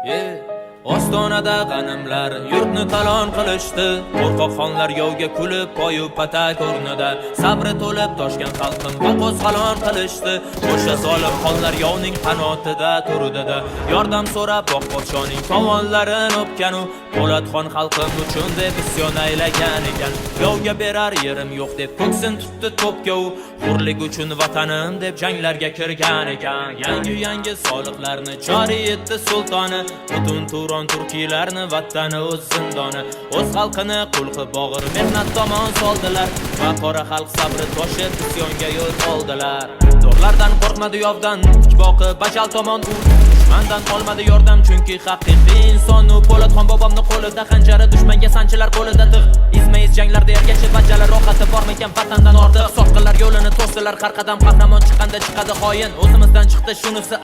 Ostonada g'animlar yurtni talon qilishdi. Qo'rqoq xonlar yovga kulib poyu patak o'rnida sabri to'lib toshgan xalqim va qo'zg'alon qilishdi. O'sha zolim xonlar yovning qanotida turdida yordam so'rab boq podshoning tovonlarini o'pgan u Po'latxon xalqim uchun deb isyon aylagan ekan. Yovga berar yerim yo'q deb ko'ksin tutdi to'pga u hurlik uchun vatanim deb janglarga kirgan ekan. Yangi soliqlarni joriy etdi sultoni, butun Turon turkiylarni vatani o'z zindoni. O'z xalqini qul qilib bog'ir mehnat tomon soldilar va qora xalq sabri toshib isyonga yo'l oldilar. Zo'rlardan qo'rqmadi, yovdan tik boqib bajal tomon u dushmandan olmadi yordam, chunki haqiqiy inson u. Po'latxon bobomni qo'lida xanjari, dushmanga sanchilar qo'lida tig'. Izma-iz janglarda ergachi bajalar rohati bormikan vatandan ortiq. Soqqilar yo'lini to'sdilar har qadam, qahramon chiqqanda chiqadi xoin. O'zimizdan chiqdi shunisi